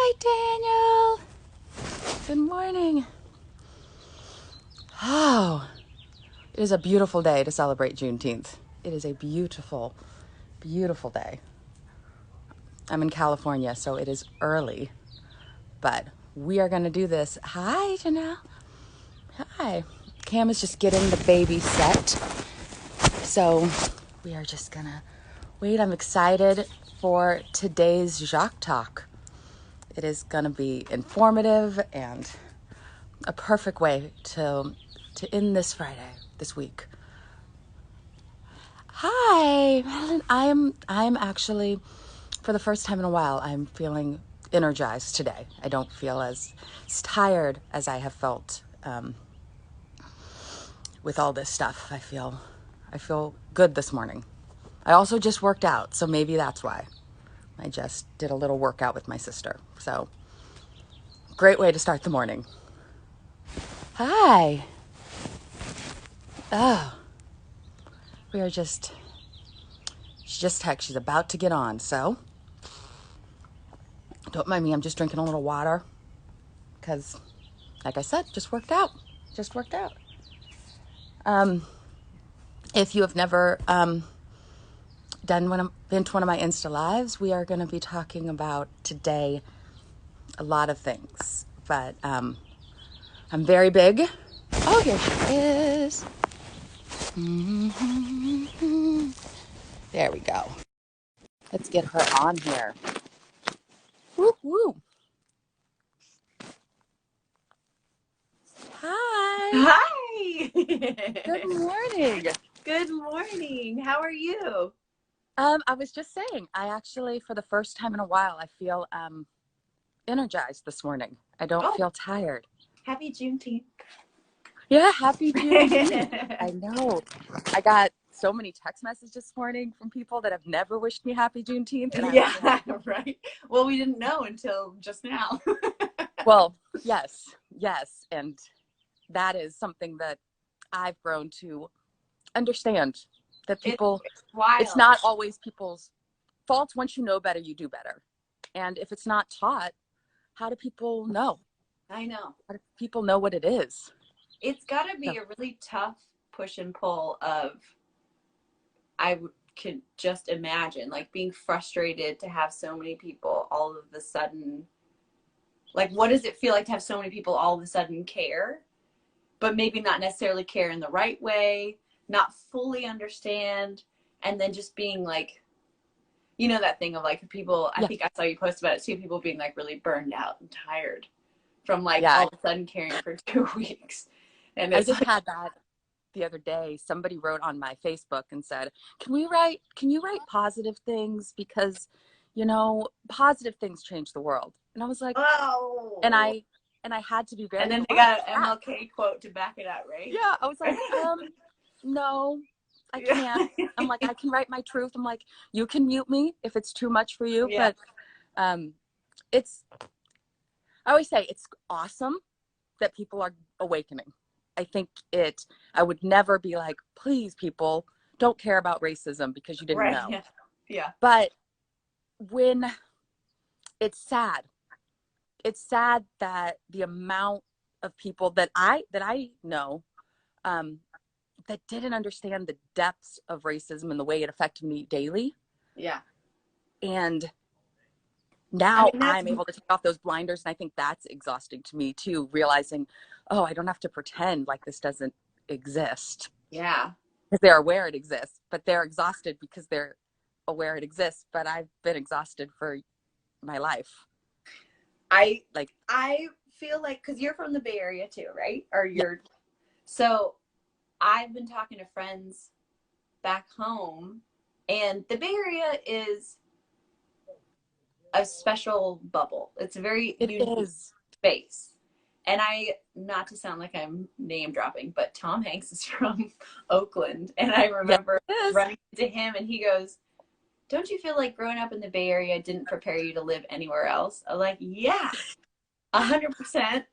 Hi, Daniel. Good morning. Oh, it is a beautiful day to celebrate Juneteenth. It is a beautiful, beautiful day. I'm in California, so it is early, but we are going to do this. Hi, Janelle. Hi. Cam is just getting the baby set, so we are just going to wait. I'm excited for today's Jacques Talk. It is going to be informative and a perfect way to end this Friday, this week. Hi, Madeline. I'm actually, for the first time in a while, I'm feeling energized today. I don't feel as tired as I have felt with all this stuff. I feel good this morning. I also just worked out, so maybe that's why. I just did a little workout with my sister. So, great way to start the morning. Hi. Oh, we are just, she just texted. She's about to get on, so don't mind me. I'm just drinking a little water because, like I said, just worked out. Just worked out. If you have never been to one of my Insta lives, we are going to be talking about today a lot of things. But I'm very big. Oh, here she is. There we go. Let's get her on here. Woo woo. Hi. Hi. Good morning. Good morning. How are you? I was just saying, I actually, for the first time in a while, I feel energized this morning. I don't Oh, feel tired. happy Juneteenth. Yeah, happy Juneteenth. I know. I got so many text messages this morning from people that have never wished me happy Juneteenth. And I was Yeah, right. Well, we didn't know until just now. well, yes. And that is something that I've grown to understand that people, It's it's wild. not always people's faults. Once you know better, you do better. And if it's not taught, how do people know? I know. How do people know what it is? It's got to be So, a really tough push and pull of, could just imagine, like being frustrated to have so many people all of a sudden, like, what does it feel like to have so many people all of a sudden care? But maybe not necessarily care in the right way, not fully understand, and then just being like, that thing of like people, I yeah, think I saw you post about it too, people being like really burned out and tired from like yeah. all of a sudden caring for 2 weeks. And I it's just like, had that the other day. Somebody wrote on my Facebook and said, can you write positive things? Because, positive things change the world. And I was like, and oh. I had to be And very then they blunt. got an MLK quote to back it up, right? Yeah. I was like, no, I can't. Yeah. I'm like, I can write my truth. I'm like, you can mute me if it's too much for you. Yeah. But um, it's, I always say it's awesome that people are awakening. I think I would never be like, please, people, don't care about racism because you didn't Right. know. Yeah. Yeah. But when it's sad, that the amount of people that I know um, that didn't understand the depths of racism and the way it affected me daily. Yeah. And I now mean, that's, I'm able to take off those blinders. And I think that's exhausting to me too, realizing, oh, I don't have to pretend like this doesn't exist. yeah. Because they're aware it exists, but they're exhausted because they're aware it exists. But I've been exhausted for my life. I Like, I feel like because you're from the Bay Area too, right? Or yeah, you're so I've been talking to friends back home, and the Bay Area is a special bubble. It's a very it unique is. space. And not to sound like I'm name dropping, but Tom Hanks is from Oakland. And I Yeah, remember it is. running into him and he goes, don't you feel like growing up in the Bay Area didn't prepare you to live anywhere else? I'm like, yeah, 100%.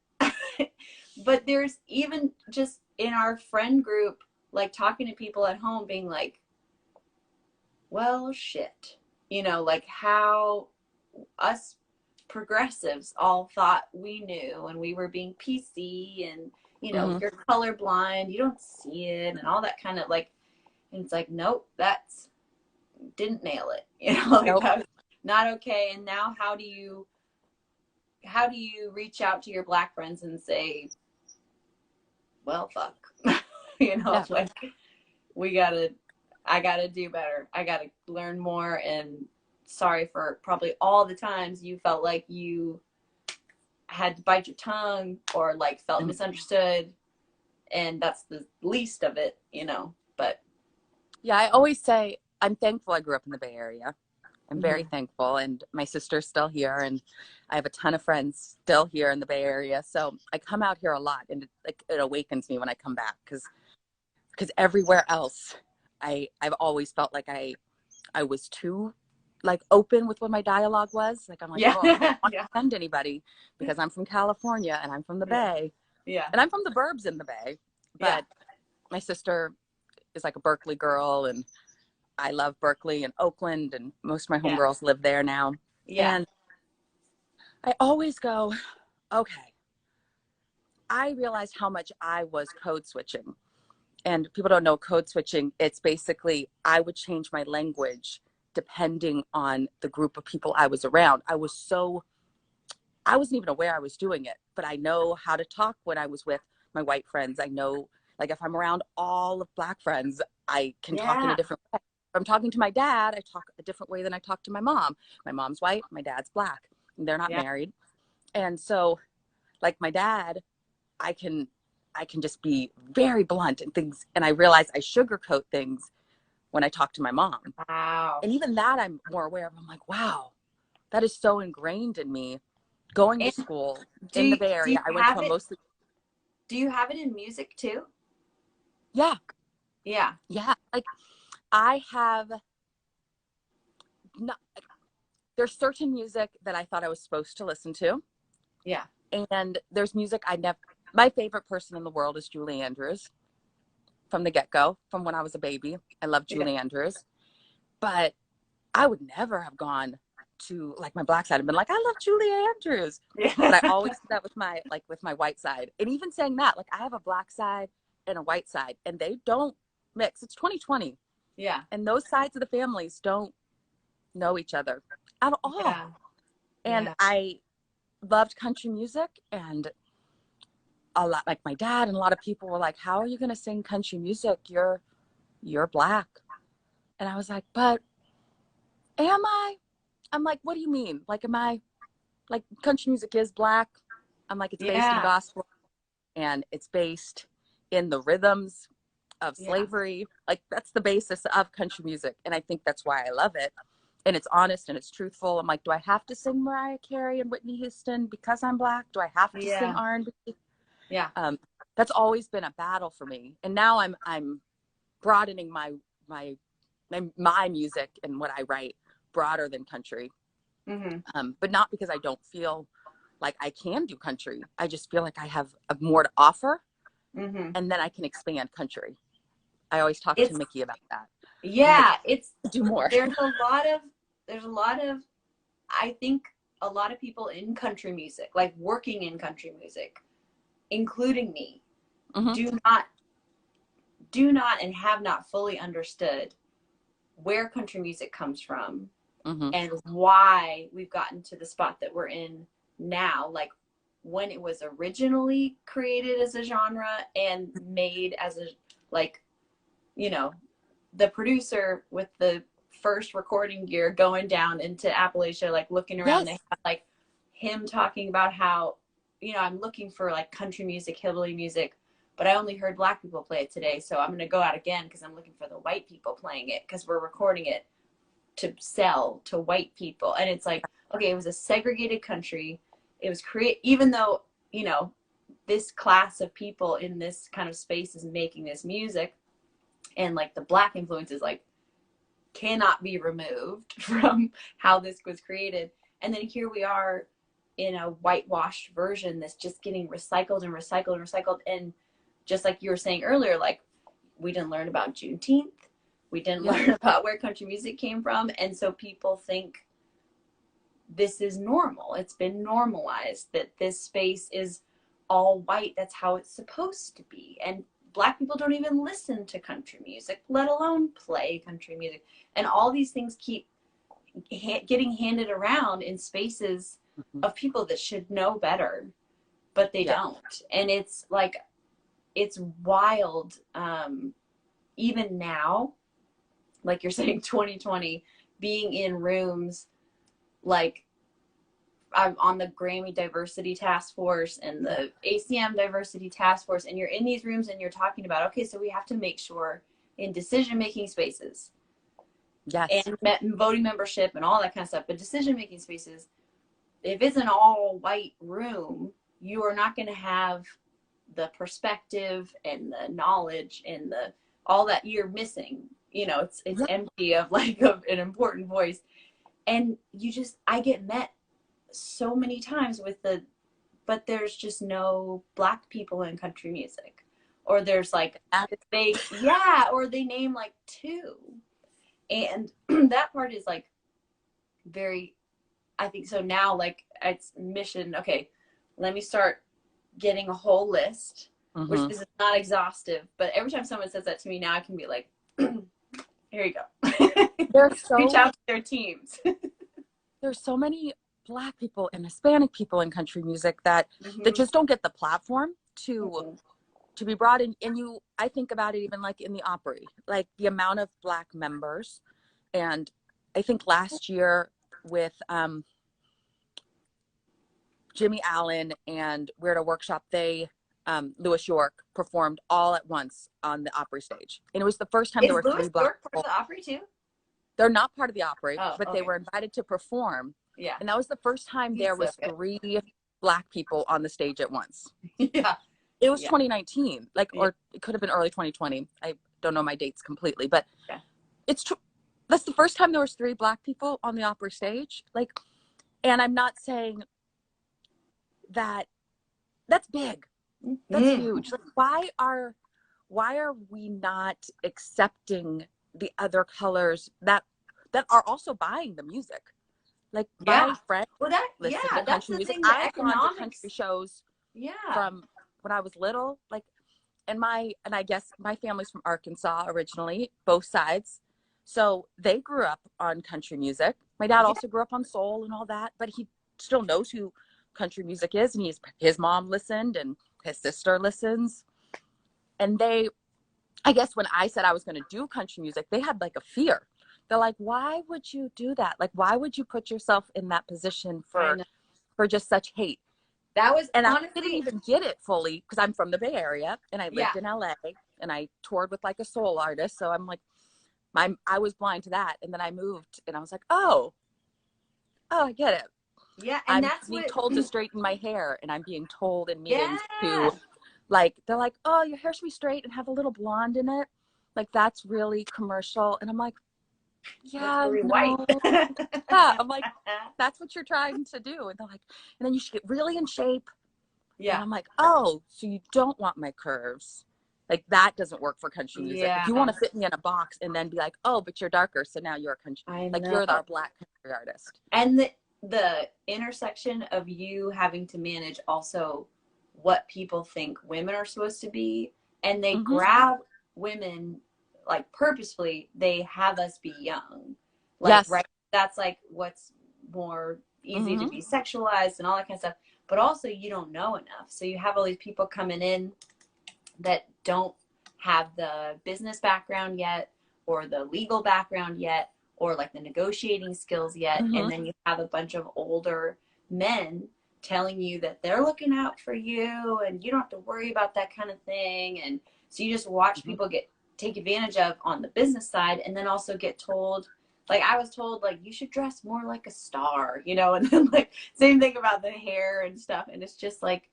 But there's even just in our friend group, like talking to people at home being like, well, shit, like how us progressives all thought we knew, and we were being PC, and you know, you're colorblind, you don't see it, and all that kind of like, and it's like, nope, that's didn't nail it, you know, like Nope. that was not okay. And now how do you reach out to your Black friends and say, well, fuck, you know, Yeah. like I gotta do better, I gotta learn more, and sorry for probably all the times you felt like you had to bite your tongue or like felt misunderstood, and that's the least of it, you know. But Yeah, I always say I'm thankful I grew up in the Bay Area. I'm very thankful, and my sister's still here, and I have a ton of friends still here in the Bay Area. So I come out here a lot, and it awakens me when I come back, because everywhere else, I've always felt like I was too like open with what my dialogue was. Like I'm like, yeah. well, I don't want to Yeah. offend anybody because I'm from California and I'm from the Yeah. Bay, Yeah. and I'm from the burbs in the Bay, Yeah. but my sister is like a Berkeley girl, and I love Berkeley and Oakland, and most of my Yeah. homegirls live there now. Yeah. And I always go, okay, I realized how much I was code switching. And people don't know code switching. It's basically I would change my language depending on the group of people I was around. I wasn't even aware I was doing it, but I know how to talk when I was with my white friends. I know, like, if I'm around all of Black friends, I can talk in a Yeah. different way. If I'm talking to my dad, I talk a different way than I talk to my mom. My mom's white, my dad's Black, and they're not Yeah. married. And so, like my dad, I can just be very blunt and things, and I realize I sugarcoat things when I talk to my mom. Wow. And even that I'm more aware of. I'm like, wow, that is so ingrained in me. Going to And school in the do Bay do you Area, I went to have a it? mostly, Do you have it in music too? yeah, Yeah. yeah. Like I have not, there's certain music that I thought I was supposed to listen to. Yeah. And there's music I never, my favorite person in the world is Julie Andrews from the get-go, from when I was a baby. I love Yeah. Julie Andrews. But I would never have gone to like my Black side and been like, I love Julie Andrews. But I Yeah. always do that with my white side. And even saying that, like I have a Black side and a white side, and they don't mix. It's 2020. Yeah. And those sides of the families don't know each other at Yeah. all. And Yeah. I loved country music, and a lot, like my dad and a lot of people were like, how are you going to sing country music? You're Black. And I was like, but am I? I'm like, what do you mean? Like, am I, like, country music is Black? I'm like, it's based in Yeah. gospel, and it's based in the rhythms of Yeah. slavery. Like, that's the basis of country music. And I think that's why I love it. And it's honest and it's truthful. I'm like, do I have to sing Mariah Carey and Whitney Houston because I'm Black? Do I have to sing Yeah. R&B? Yeah. That's always been a battle for me. And now I'm broadening my music and what I write broader than country. But not because I don't feel like I can do country. I just feel like I have more to offer, and then I can expand country. I always talk to It's Mickey about that. I'm like, yeah, it's do more. there's a lot of I think a lot of people in country music, like working in country music, including me, Mm-hmm. do not and have not fully understood where country music comes from, Mm-hmm. and why we've gotten to the spot that we're in now, like when it was originally created as a genre and made as a, like, you know, the producer with the first recording gear going down into Appalachia, like looking around, they Yes. have like him talking about how, you know, I'm looking for like country music, hillbilly music, but I only heard Black people play it today, so I'm going to go out again because I'm looking for the white people playing it because we're recording it to sell to white people. And it's like, okay, it was a segregated country. It was even though, you know, this class of people in this kind of space is making this music, and like the Black influences like cannot be removed from how this was created. And then here we are in a whitewashed version that's just getting recycled and recycled and recycled. And just like you were saying earlier, like we didn't learn about Juneteenth. We didn't learn about where country music came from. And so people think this is normal. It's been normalized that this space is all white. That's how it's supposed to be. And Black people don't even listen to country music, let alone play country music. And all these things keep getting handed around in spaces of people that should know better, but they don't. And it's like, it's wild. Even now, like you're saying, 2020, being in rooms like I'm on the Grammy Diversity Task Force and the ACM Diversity Task Force, and you're in these rooms and you're talking about, okay, so we have to make sure in decision-making spaces, and voting membership and all that kind of stuff, but decision-making spaces, if it's an all-white room, you are not going to have the perspective and the knowledge and the all that you're missing. You know, it's empty of like of an important voice. And I get met so many times with but there's just no Black people in country music, or there's like or they name like two, and that part is like very, I think so now, like it's mission, okay, let me start getting a whole list, which this is not exhaustive, but every time someone says that to me now, I can be like, here you go. Reach out to their teams. There's so many Black people and Hispanic people in country music that just don't get the platform to be brought in. And I think about it even like in the Opry, like the amount of Black members. And I think last year with Jimmy Allen and We're at a Workshop, Louis York performed all at once on the Opry stage. And it was the first time there were three Black people. Part of the Opry too? They're not part of the Opry, but they were invited to perform. Yeah. And that was the first time there was three Black people on the stage at once. Yeah. It was 2019, or it could have been early 2020. I don't know my dates completely, but it's true. That's the first time there was three Black people on the Opry stage. And I'm not saying that that's big. That's huge. Like, why are we not accepting the other colors that are also buying the music? Like my friends listen to country music. I've gone to country shows from when I was little. And I guess my family's from Arkansas originally, both sides. So they grew up on country music. My dad also grew up on soul and all that, but he still knows who country music is, and his mom listened and his sister listens. And I guess when I said I was going to do country music, they had like a fear. They're like, why would you do that? Like, why would you put yourself in that position for just such hate? That was, and honestly, I didn't even get it fully because I'm from the Bay Area and I lived in LA and I toured with like a soul artist. So I'm like, I was blind to that. And then I moved and I was like, oh, I get it. Yeah. And I'm being told to straighten my hair, and I'm being told in meetings to they're like, oh, your hair should be straight and have a little blonde in it. Like, that's really commercial. And I'm like, yeah, white. I'm like, that's what you're trying to do. And they're like, and then you should get really in shape. Yeah. And I'm like, oh, so you don't want my curves. Like, that doesn't work for country music. If you want to fit me in a box and then be like, oh, but you're darker, so now you're a country, you're our Black country artist. And the intersection of you having to manage also what people think women are supposed to be, and they grab women, like, purposefully, they have us be young. Like, right? That's like what's more easy to be sexualized and all that kind of stuff. But also, you don't know enough. So you have all these people coming in that don't have the business background yet, or the legal background yet, or like the negotiating skills yet. And then you have a bunch of older men telling you that they're looking out for you and you don't have to worry about that kind of thing. And so you just watch people take advantage of on the business side, and then also get told, like, I was told, like, you should dress more like a star, you know, and then like same thing about the hair and stuff. And it's just like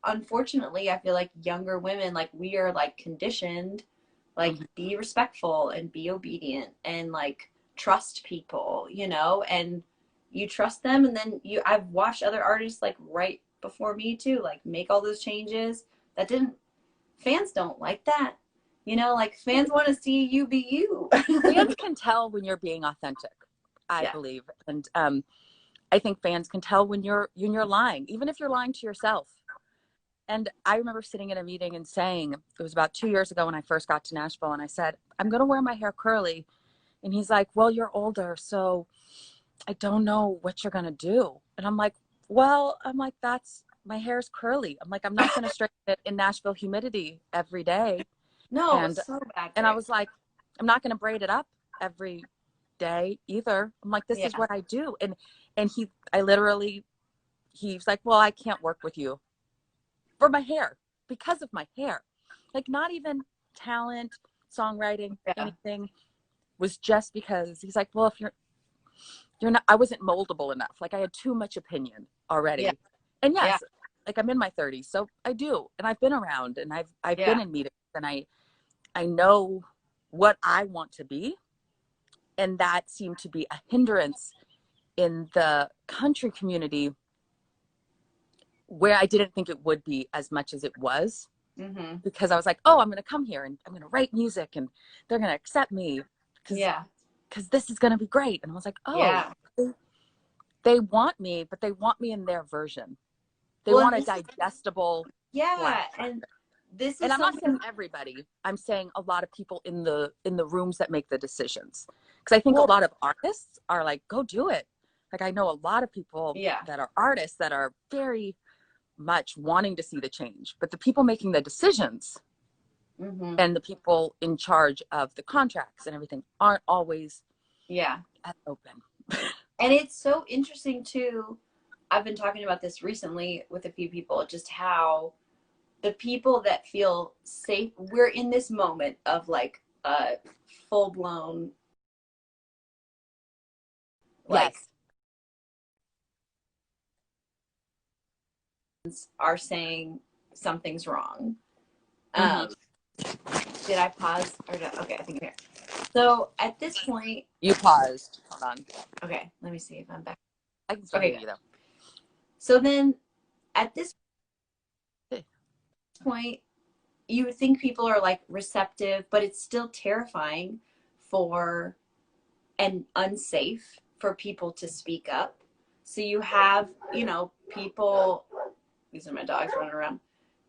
unfortunately, I feel like younger women, like, we are like conditioned, like, be respectful and be obedient and like trust people, you know, and you trust them. And then I've watched other artists like right before me too, like, make all those changes fans don't like that, you know, like, fans want to see you be you. Fans can tell when you're being authentic. I Yeah. believe. And I think fans can tell when you're lying, even if you're lying to yourself. And I remember sitting in a meeting and saying, it was about 2 years ago when I first got to Nashville, and I said, I'm going to wear my hair curly. And he's like, well, you're older, so I don't know what you're going to do. And I'm like, well, that's, my hair's curly. I'm like, I'm not going to straighten it in Nashville humidity every day. No, And, it's so bad and I gray. was like, I'm not going to braid it up every day either. I'm like, this Yeah. is what I do. And I literally, he's like, well, I can't work with you for my hair because of my hair. Like, not even talent, songwriting, Yeah. anything, was just because he's like, well, if you're not, I wasn't moldable enough. Like, I had too much opinion Yeah. already. And Yeah. yes, like, I'm in my 30s, so I do. And I've been around, and I've been Yeah. in meetings, and I know what I want to be. And that seemed to be a hindrance in the country community, where I didn't think it would be as much as it was, Mm-hmm. because I was like, oh, I'm going to come here and I'm going to write music and they're going to accept me Yeah. because this is going to be great. And I was like, oh, Yeah. they want me, but they want me in their version. They Well, and want a this is, digestible yeah, flat. and this And is I'm not saying something. everybody. I'm saying a lot of people in the rooms that make the decisions. Because I think a Well, lot of artists are like, go do it. Like, I know a lot of people yeah. that are artists that are very much wanting to see the change, but the people making the decisions Mm-hmm. and the people in charge of the contracts and everything aren't always Yeah. as open. And it's so interesting too. I've been talking about this recently with a few people, just how the people that feel safe, we're in this moment of like a full blown, like, Yes. are saying something's wrong. Mm-hmm. Um, did I pause or no? Okay, I think I'm here. So at this point, You paused. Hold on. okay, let me see if I'm back. I can still Okay, hear good. you though. So then at this Hey. point, you would think people are like receptive, but it's still terrifying for and unsafe for people to speak up. So you have, people, these are my dogs running around.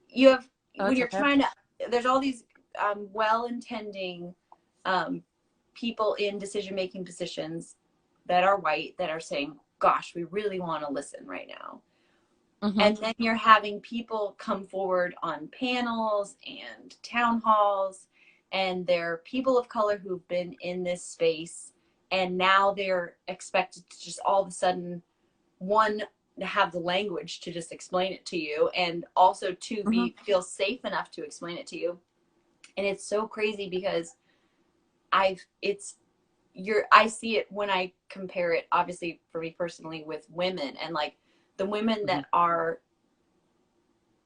You have, Oh, when it's you're okay. trying to, there's all these well intending um, people in decision making positions that are white that are saying, gosh, we really want to listen right now. Mm-hmm. And then you're having people come forward on panels and town halls, and they're people of color who've been in this space, and now they're expected to just all of a sudden, one, to have the language to just explain it to you, and also to Mm-hmm. be feel safe enough to explain it to you. And it's so crazy because I see it when I compare it, obviously for me personally, with women, and like the women Mm-hmm. that are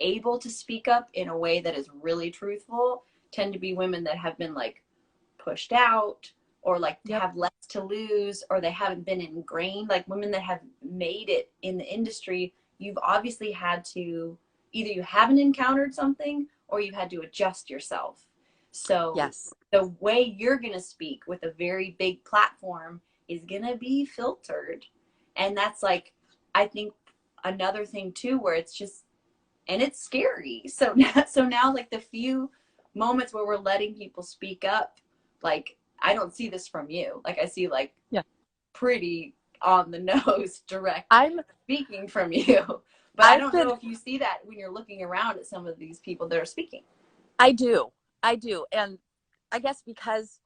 able to speak up in a way that is really truthful tend to be women that have been like pushed out, or like Yep. have less to lose, or they haven't been ingrained. Like women that have made it in the industry, you've obviously had to, either you haven't encountered something or you've had to adjust yourself. So Yes. the way you're going to speak with a very big platform is going to be filtered. And that's like, I think another thing too, where it's just, and it's scary. So now like the few moments where we're letting people speak up, like I don't see this from you. Like I see like Yeah. pretty on the nose direct I'm. speaking from you. But I I've don't know been. if you see that when you're looking around at some of these people that are speaking. I do. I do. And I guess because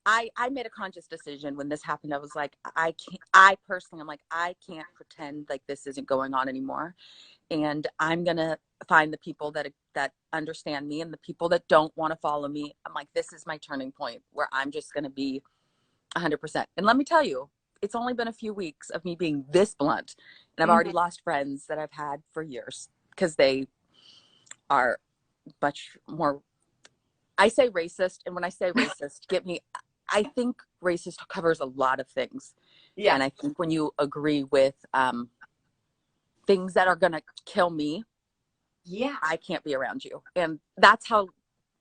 I made a conscious decision when this happened. I was like, I can't. I personally, I'm like, I can't pretend like this isn't going on anymore. And I'm gonna find the people that understand me, and the people that don't want to follow me. I'm like, this is my turning point where I'm just gonna be 100%. And let me tell you, it's only been a few weeks of me being this blunt, and I've Mm-hmm. already lost friends that I've had for years because they are much more. I say racist, and when I say racist, get me. I think racist covers a lot of things, Yeah. and I think when you agree with things that are gonna kill me, Yeah. I can't be around you. And that's how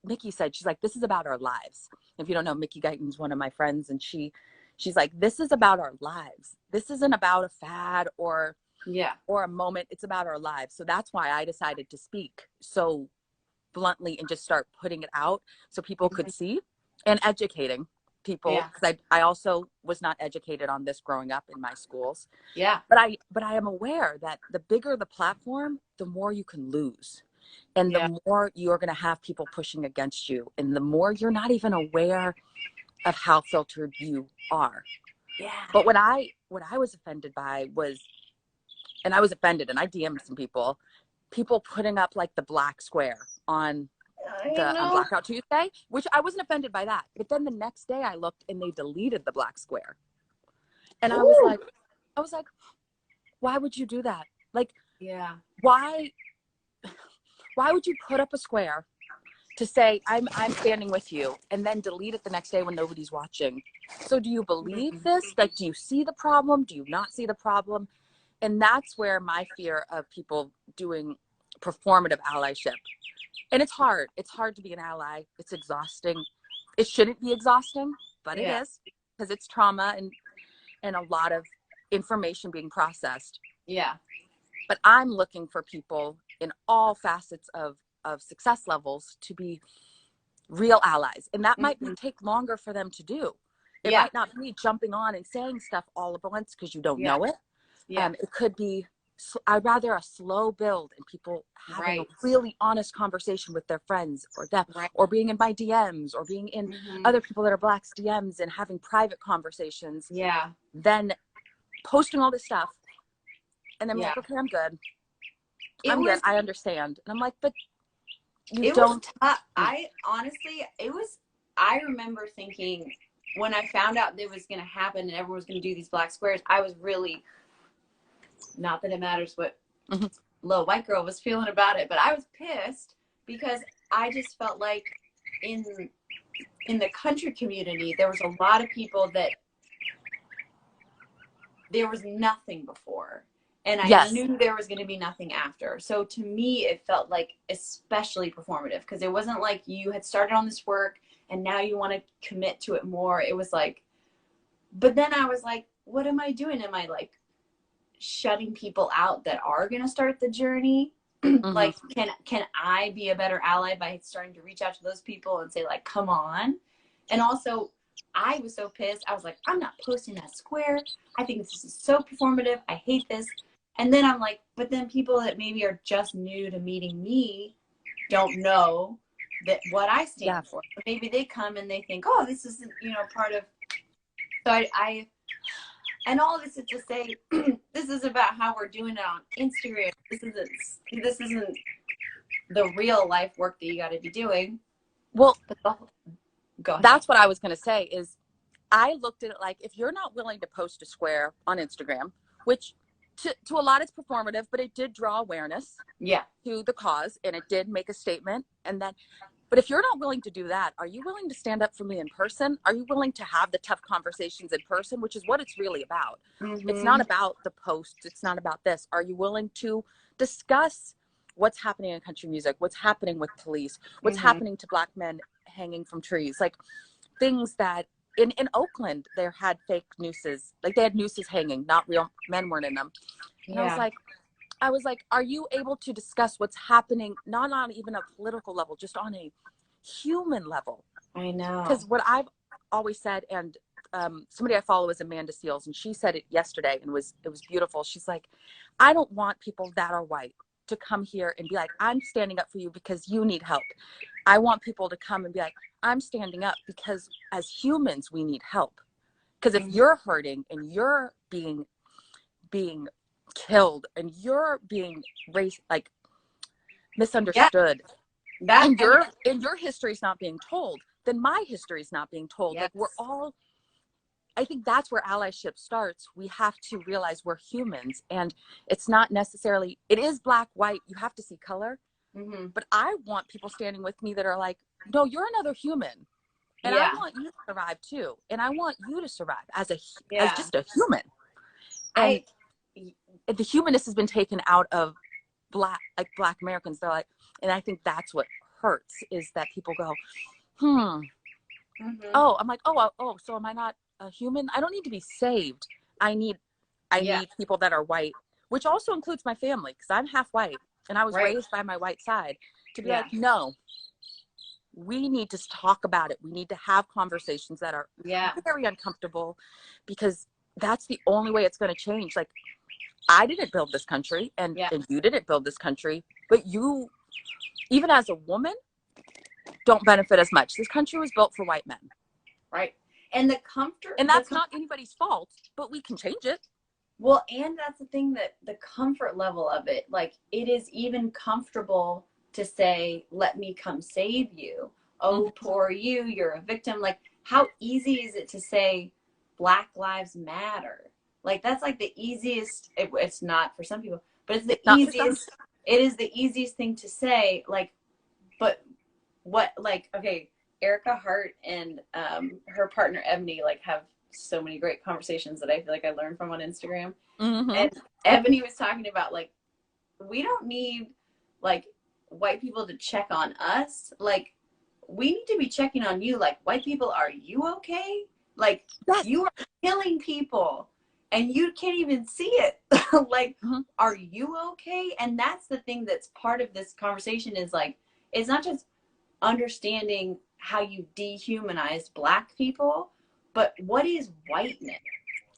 Mickey said, she's like, this is about our lives. If you don't know, Mickey Guyton's one of my friends, and she She's like, this is about our lives. This isn't about a fad or Yeah. a moment. It's about our lives. So that's why I decided to speak so bluntly and just start putting it out so people could see, and educating people, Yeah. because I also was not educated on this growing up in my schools. Yeah. But I am aware that the bigger the platform, the more you can lose. And Yeah. the more you're going to have people pushing against you, and the more you're not even aware of how filtered you are. Yeah. But what I was offended by was, and I was offended, and I DM'd some people putting up like the black square on I know. Blackout Tuesday, which I wasn't offended by that. But then the next day I looked and they deleted the black square. And I was like, why would you do that? Like, yeah. Why would you put up a square to say I'm standing with you and then delete it the next day when nobody's watching? So do you believe this? Like, do you see the problem? Do you not see the problem? And that's where my fear of people doing performative allyship. And it's hard. It's hard to be an ally. It's exhausting. It shouldn't be exhausting, but it is, because it's trauma and a lot of information being processed. Yeah. But I'm looking for people in all facets of success levels to be real allies. And that might take longer for them to do. It might not be jumping on and saying stuff all at once because you don't know it. Yeah. It could be, I'd rather a slow build and people having a really honest conversation with their friends or them, or being in my DMs, or being in other people that are Black's DMs and having private conversations. Yeah. Then posting all this stuff. And then like, okay, I'm good. I'm good. I understand. And I'm like, but you don't. I honestly, I remember thinking when I found out that it was going to happen and everyone was going to do these black squares, I was really, not that it matters what little white girl was feeling about it, but I was pissed because I just felt like in the country community, there was a lot of people that there was nothing before. And I knew there was going to be nothing after. So to me, it felt like especially performative, because it wasn't like you had started on this work and now you want to commit to it more. It was like, but then I was like, what am I doing? Am I like shutting people out that are going to start the journey? Like, can I be a better ally by starting to reach out to those people and say like, come on? And also, I was so pissed. I was like, I'm not posting that square. I think this is so performative. I hate this. And then I'm like, but then people that maybe are just new to meeting me don't know that what I stand for. Maybe they come and they think, oh, this is, part of. So I and all this is to say, this is about how we're doing it on Instagram. This isn't the real life work that you got to be doing. Well, go ahead. That's what I was going to say is I looked at it like, if you're not willing to post a square on Instagram, which to a lot it's performative, but it did draw awareness to the cause and it did make a statement. And then, but if you're not willing to do that, are you willing to stand up for me in person? Are you willing to have the tough conversations in person, which is what it's really about? It's not about the posts. It's not about this. Are you willing to discuss what's happening in country music, what's happening with police, what's happening to Black men hanging from trees, like things that in Oakland, they had fake nooses, like they had nooses hanging, not real men weren't in them. And I was like, are you able to discuss what's happening, not on even a political level, just on a human level? I know. Because what I've always said, and somebody I follow is Amanda Seals, and she said it yesterday, and it was beautiful. She's like, I don't want people that are white to come here and be like, I'm standing up for you because you need help. I want people to come and be like, I'm standing up because as humans, we need help. Because if you're hurting and you're being killed and you're being like misunderstood, and your history is not being told, then my history is not being told. Like we're all, I think that's where allyship starts. We have to realize we're humans, and it's not necessarily, it is black, white, you have to see color. But I want people standing with me that are like, no, you're another human. And I want you to survive too. And I want you to survive as just a human. And the humanness has been taken out of Black Americans. They're like, and I think that's what hurts, is that people go, oh, I'm like, oh, so am I not a human. I don't need to be saved. I need Yeah. people that are white, which also includes my family, because I'm half white and I was Right. raised by my white side, to be Yeah. like, no, we need to talk about it. We need to have conversations that are Yeah. very uncomfortable, because that's the only way it's going to change. Like, I didn't build this country, and Yeah. you didn't build this country, but you, even as a woman, don't benefit as much. This country was built for white men. Right. And And that's not anybody's fault, but we can change it. well, and that's the thing, that the comfort level of it, like, it is even comfortable to say, let me come save you. Oh, poor you, you're a victim. Like, how easy is it to say Black Lives Matter? Like, that's like the easiest, it's not for some people, but it's the It's not for some. easiest, it is the easiest thing to say. Like, but what, like, okay, Erica Hart and her partner Ebony, like, have so many great conversations that I feel like I learned from on Instagram. And Ebony was talking about, like, we don't need, like, white people to check on us. Like, we need to be checking on you. Like, white people, are you okay? Like, Yes. you are killing people and you can't even see it. Like, are you okay? And that's the thing that's part of this conversation, is like, it's not just understanding how you dehumanized Black people, but what is whiteness?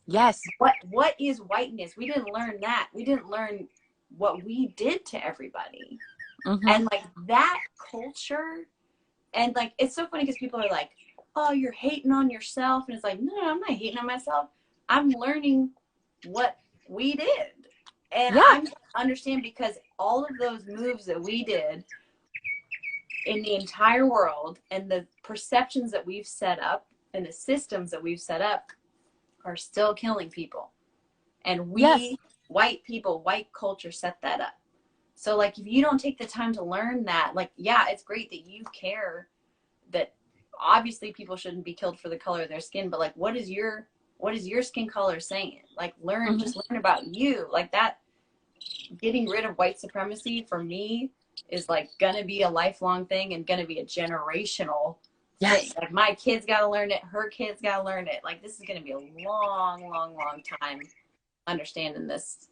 Yes. What is whiteness? We didn't learn that. We didn't learn what we did to everybody. And like that culture, and like, it's so funny because people are like, oh, you're hating on yourself. And it's like, no, I'm not hating on myself. I'm learning what we did. And I'm understand, because all of those moves that we did in the entire world, and the perceptions that we've set up, and the systems that we've set up, are still killing people. And we, white people, white culture, set that up. So like, if you don't take the time to learn that, like, yeah, it's great that you care that obviously people shouldn't be killed for the color of their skin, but like, what is your skin color saying? Like, just learn about you. Like, that, getting rid of white supremacy for me is like gonna be a lifelong thing, and gonna be a generational thing. Like, my kids gotta learn it, her kids gotta learn it. Like, this is gonna be a long, long, long time understanding this.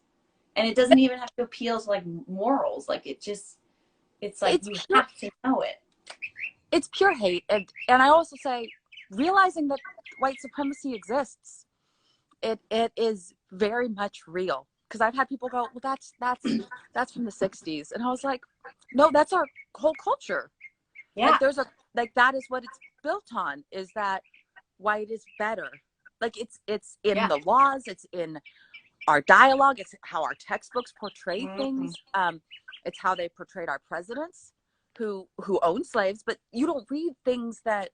And it doesn't even have to appeal to like morals. Like, it's like, you have to know it. It's pure hate. And I also say, realizing that white supremacy exists, it is very much real. Because I've had people go, well, that's from the 60s. And I was like, no, that's our whole culture. Yeah. Like, that is what it's built on, is that white is better. Like, it's in the laws, it's in our dialogue, it's how our textbooks portray things. It's how they portrayed our presidents who owned slaves. But you don't read things that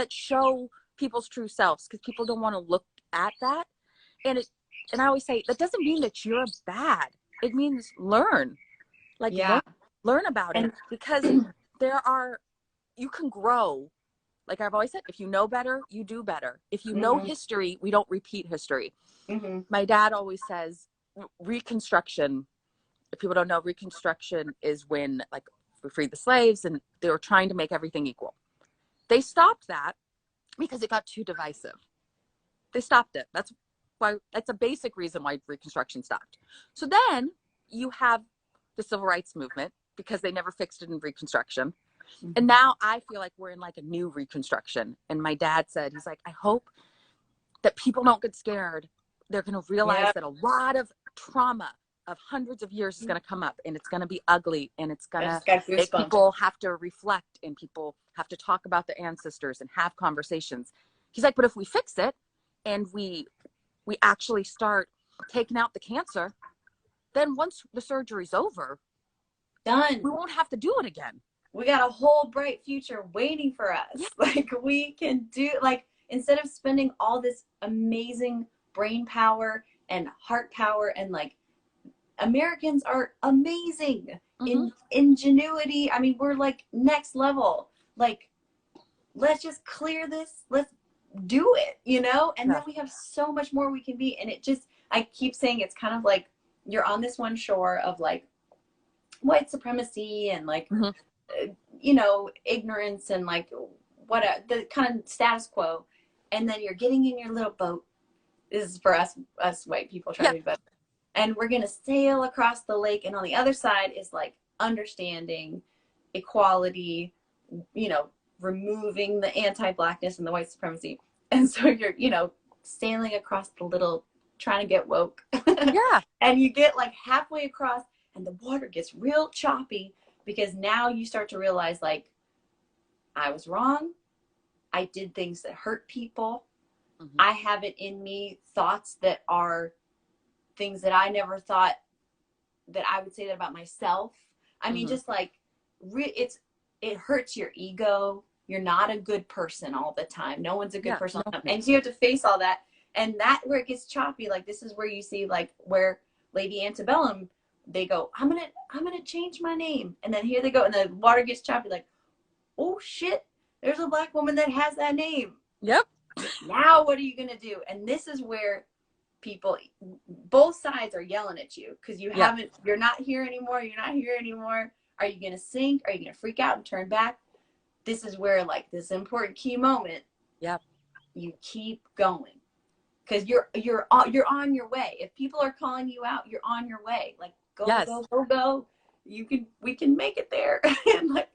show people's true selves, because people don't want to look at that. And I always say, that doesn't mean that you're bad. It means learn. Like, learn about it, because you can grow. Like I've always said, if you know better, you do better. If you know history, we don't repeat history. My dad always says, Reconstruction, if people don't know, Reconstruction is when, like, we freed the slaves and they were trying to make everything equal. They stopped that because it got too divisive. They stopped it. That's a basic reason why Reconstruction stopped. So then you have the Civil Rights Movement, because they never fixed it in Reconstruction. And now I feel like we're in like a new Reconstruction. And my dad said, he's like, I hope that people don't get scared. They're going to realize that a lot of trauma of hundreds of years is going to come up, and it's going to be ugly, and it's going to make people have to reflect, and people have to talk about the ancestors and have conversations. He's like, but if we fix it and we actually start taking out the cancer, then once the surgery's over, done, we won't have to do it again. We got a whole bright future waiting for us. Like, we can do, like, instead of spending all this amazing brain power and heart power, and like, Americans are amazing in ingenuity. I mean, we're like next level. Like, let's just clear this. Let's do it, And then we have so much more we can be. And it just, I keep saying, it's kind of like you're on this one shore of like white supremacy and like, ignorance and like what the kind of status quo. And then you're getting in your little boat. This is for us white people trying Yeah. to be better. And we're going to sail across the lake. And on the other side is like understanding, equality, you know, removing the anti-blackness and the white supremacy. And so you're, you know, sailing across the little, trying to get woke. Yeah. And you get like halfway across and the water gets real choppy because now you start to realize like, I was wrong. I did things that hurt people. Mm-hmm. I have it in me thoughts that are things that I never thought that I would say that about myself. I mean, just like it hurts your ego. You're not a good person all the time. No one's a good person. No. And so you have to face all that. And that where it gets choppy, like this is where you see like where Lady Antebellum, they go, I'm gonna change my name. And then here they go, and the water gets choppy, like, oh shit, there's a black woman that has that name. Yep. Now what are you gonna do? And this is where people, both sides are yelling at you because you're not here anymore. You're not here anymore. Are you going to sink? Are you going to freak out and turn back? This is where like this important key moment. Yep. You keep going because you're on your way. If people are calling you out, you're on your way. Like go. We can make it there. And like,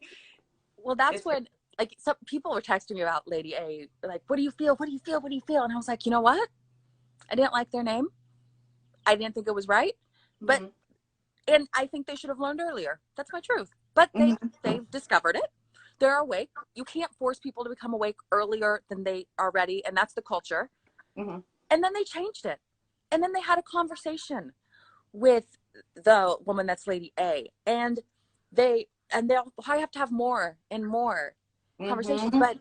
well, that's when like some people were texting me about Lady A, like, what do you feel? What do you feel? What do you feel? And I was like, you know what? I didn't like their name. I didn't think it was right. But and I think they should have learned earlier. That's my truth. But they've discovered it. They're awake. You can't force people to become awake earlier than they are ready, and that's the culture. And then they changed it. And then they had a conversation with the woman that's Lady A. And they'll probably have to have more and more conversations. But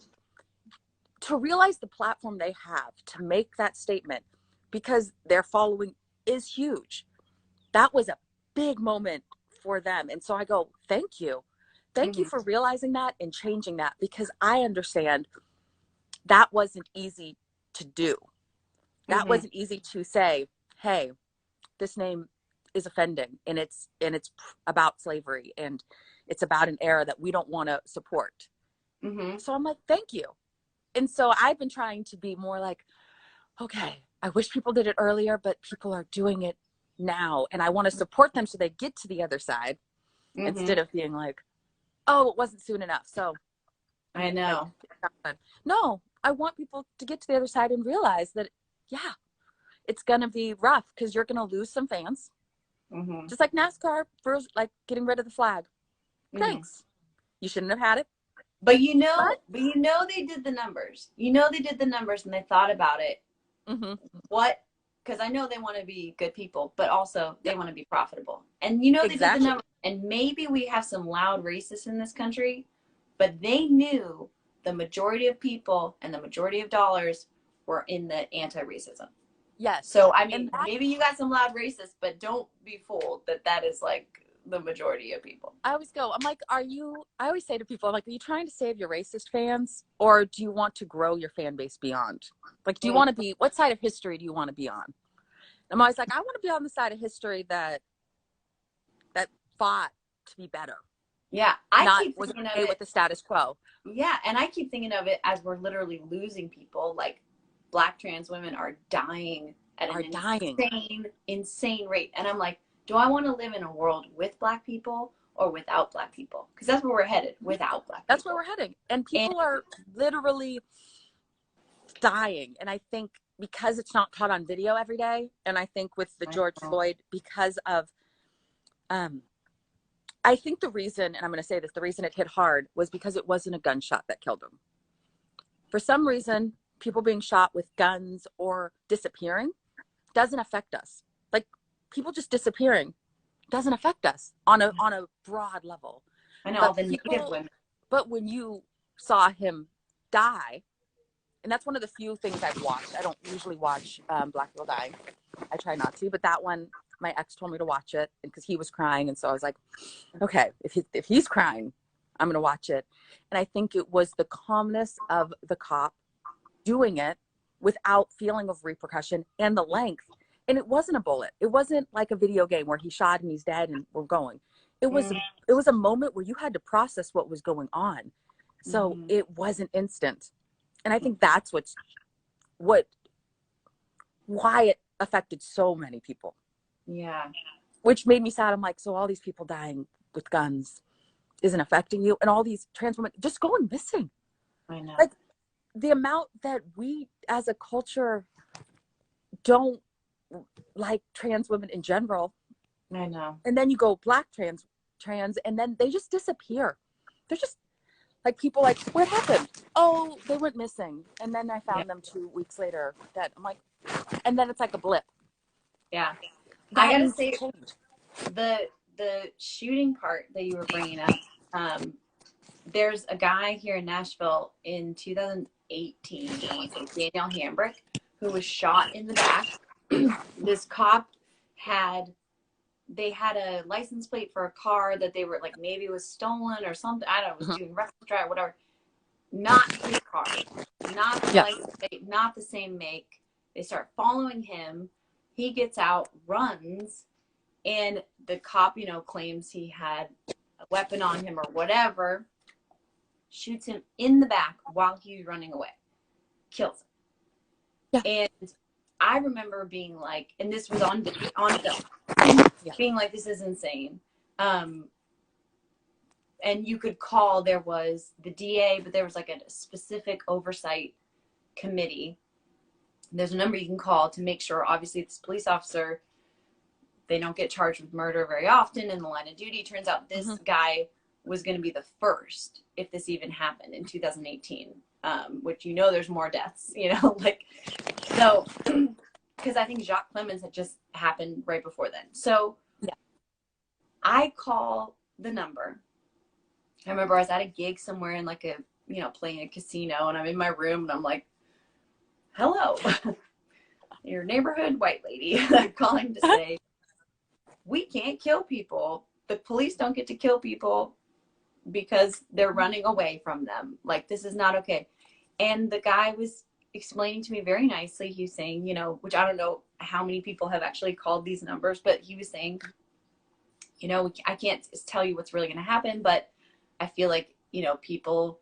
to realize the platform they have to make that statement, because their following is huge. That was a big moment for them. And so I go, thank you. Thank you for realizing that and changing that, because I understand that wasn't easy to do. That wasn't easy to say, hey, this name is offending and it's about slavery and it's about an era that we don't want to support. So I'm like, thank you. And so I've been trying to be more like, okay, I wish people did it earlier, but people are doing it now. And I want to support them so they get to the other side instead of being like, oh, it wasn't soon enough. So I know. No, I want people to get to the other side and realize that, yeah, it's going to be rough because you're going to lose some fans. Just like NASCAR for like getting rid of the flag. Thanks. You shouldn't have had it. But you know they did the numbers. You know they did the numbers and they thought about it. What? Because I know they want to be good people, but also they want to be profitable. And you know they did the numbers. And maybe we have some loud racists in this country, but they knew the majority of people and the majority of dollars were in the anti-racism. Yes. So, I mean, maybe you got some loud racists, but don't be fooled that is like the majority of people. I always say to people, I'm like, are you trying to save your racist fans, or do you want to grow your fan base beyond? Like, do you want to be, what side of history do you want to be on? I'm always like, I want to be on the side of history that fought to be better. Yeah. Was okay with the status quo. Yeah. And I keep thinking of it as we're literally losing people. Like Black trans women are dying at an insane rate. And I'm like, do I want to live in a world with Black people or without Black people? Because that's where we're headed, without Black people. That's where we're heading. And people are literally dying. And I think because it's not caught on video every day, and I think with the George Floyd, because of, I think the reason, and I'm going to say this, the reason it hit hard was because it wasn't a gunshot that killed him. For some reason, people being shot with guns or disappearing doesn't affect us. Like, people just disappearing doesn't affect us on a broad level. I know, all the Native women. But when you saw him die, and that's one of the few things I've watched. I don't usually watch Black people dying. I try not to, but that one, my ex told me to watch it because he was crying. And so I was like, okay, if he's crying, I'm going to watch it. And I think it was the calmness of the cop doing it without feeling of repercussion and the length. And it wasn't a bullet. It wasn't like a video game where he shot and he's dead and we're going. It was a moment where you had to process what was going on. So it wasn't instant. And I think that's what's why it affected so many people. Yeah. Which made me sad. I'm like, so all these people dying with guns isn't affecting you, and all these trans women just going missing. I know. Like, the amount that we as a culture don't like trans women in general. I know. And then you go black trans, and then they just disappear. They're just like, people like, what happened? Oh, they went missing. And then I found them 2 weeks later. That I'm like, and then it's like a blip. Yeah. I That gotta needs to say, change. the shooting part that you were bringing up, there's a guy here in Nashville in 2018, I want to say Daniel Hambrick, who was shot in the back. This cop they had a license plate for a car that they were like, maybe it was stolen or something. I don't know, was doing reckless drive, whatever. Not his car, not the license plate, not the same make. They start following him. He gets out, runs, and the cop, claims he had a weapon on him or whatever, shoots him in the back while he's running away, kills him. Yeah. And I remember being like, and this was on film, being like, this is insane. And you could call, there was the DA, but there was like a specific oversight committee. There's a number you can call to make sure, obviously, this police officer, they don't get charged with murder very often in the line of duty. Turns out this guy was going to be the first, if this even happened in 2018, which, there's more deaths, like, so, because I think Jacques Clemens had just happened right before then. So I call the number. I remember I was at a gig somewhere in like a, playing a casino, and I'm in my room and I'm like, hello, your neighborhood white lady calling to say, we can't kill people. The police don't get to kill people because they're running away from them. Like, this is not okay. And the guy was explaining to me very nicely. He was saying, which I don't know how many people have actually called these numbers, but he was saying, I can't tell you what's really going to happen, but I feel like, people,